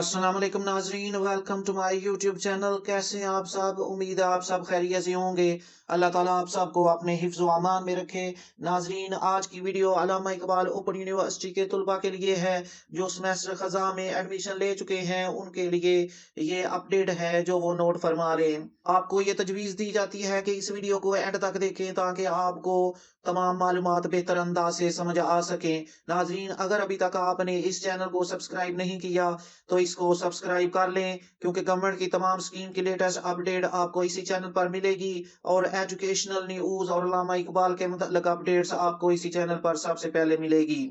अस्सलाम वालेकुम नाजरीन, welcome to my YouTube channel. कैसे हैं आप सब? उम्मीद है आप सब खैरियत से होंगे। अल्लाह ताला आप सबको अपने हिफ्ज़ व अमान में रखे। नाजरीन, आज की वीडियो अल्लामा इकबाल ओपन यूनिवर्सिटी के तुलबा के लिए है जो सेमेस्टर ख़ज़ा में एडमिशन ले चुके हैं। उनके लिए ये अपडेट है जो वो नोट फरमा रहे हैं। आपको ये तजवीज़ दी जाती है कि इस वीडियो को एंड तक देखें ताकि आपको तमाम मालूमात बेहतर अंदाज से समझ आ सके। नाजरीन, अगर अभी तक आपने इस चैनल को सब्सक्राइब नहीं किया तो इसको सब्सक्राइब कर लें, क्योंकि गवर्नमेंट की तमाम स्कीम की लेटेस्ट अपडेट आपको इसी चैनल पर मिलेगी और एजुकेशनल न्यूज और अल्लामा इकबाल के मुतल्लिक अपडेट्स आपको इसी चैनल पर सबसे पहले मिलेगी।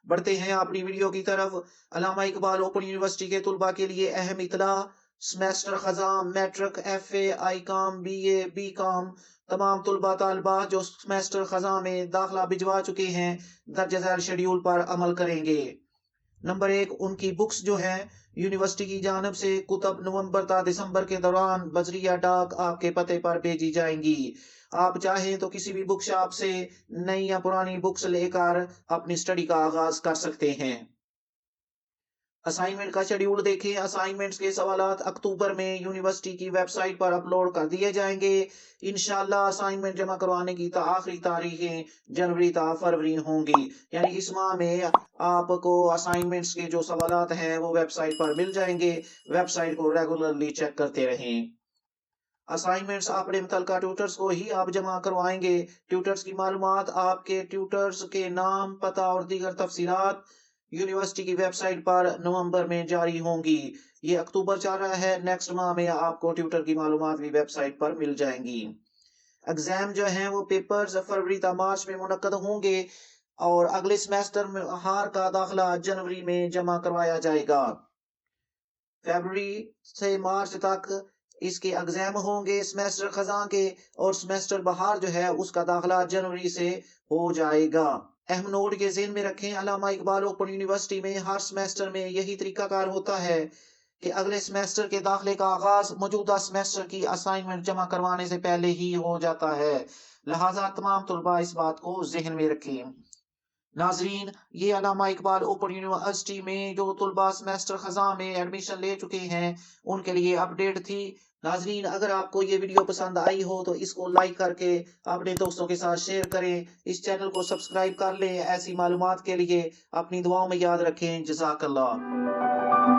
बढ़ते हैं अपनी वीडियो की तरफ। अल्लामा इकबाल ओपन यूनिवर्सिटी के तुलबा के लिए अहम इतला। सेमेस्टर खजा matric FA ICOM BA BCom तमाम तुलबा तालबा जो सेमेस्टर खजा में दाखिला भिजवा चुके हैं दर्ज झैल शेड्यूल पर अमल करेंगे। नंबर 1, उनकी बुक्स जो है यूनिवर्सिटी की जानब से कुतब नवंबर ता दिसंबर के दौरान बजरिया डाक आपके पते पर भेजी जाएंगी। आप चाहें तो किसी भी बुक शॉप से नई या पुरानी बुक्स लेकर अपनी स्टडी का आगाज कर सकते हैं। असाइनमेंट का शेड्यूल देखें। असाइनमेंट्स के सवालात अक्टूबर में यूनिवर्सिटी की वेबसाइट पर अपलोड कर दिए जाएंगे। इंशाल्लाह असाइनमेंट जमा करवाने की आखिरी तारीखें जनवरी ता फरवरी होंगी। यानी इस माह में आपको असाइनमेंट्स के जो सवालात हैं वो वेबसाइट पर मिल जाएंगे। वेबसाइट को रेगुलरली चेक करते रहें। असाइनमेंट्स अपने मुतलका ट्यूटर्स को ही आप जमा करवाएंगे। ट्यूटर्स की मालूमात आपके ट्यूटर्स के नाम, पता और दीगर तफसीलात यूनिवर्सिटी की वेबसाइट पर नवंबर में जारी होंगी। ये अक्टूबर चल रहा है, नेक्स्ट माह में आपको ट्यूटर की मालूमात भी वेबसाइट पर मिल जाएंगी। एग्जाम जो है वो पेपर्स फरवरी ता मार्च में मुनक्कद होंगे और अगले सेमेस्टर में हार का दाखिला जनवरी में जमा करवाया जाएगा। फरवरी से मार्च तक इसके एग्जाम होंगे सेमेस्टर खजा के, और सेमेस्टर बहार जो है उसका दाखिला जनवरी से हो जाएगा। अहम नोट के ज़हन में रखें, अल्लामा इकबाल ओपन यूनिवर्सिटी में हर सेमेस्टर में यही तरीकाकार होता है कि अगले सेमेस्टर के दाखिले का आगाज मौजूदा सेमेस्टर की असाइनमेंट जमा करवाने से पहले ही हो जाता है। लिहाजा तमाम तुलबा इस बात को जहन में रखें। नाजरीन, ये अल्लामा इकबाल ओपन यूनिवर्सिटी में जो तुलबा सेमेस्टर खजा में एडमिशन ले चुके हैं उनके लिए अपडेट थी। नाजरीन, अगर आपको ये वीडियो पसंद आई हो तो इसको लाइक करके अपने दोस्तों के साथ शेयर करें। इस चैनल को सब्सक्राइब कर लें। ऐसी मालूमात के लिए अपनी दुआओं में याद रखें। जज़ाकल्लाह।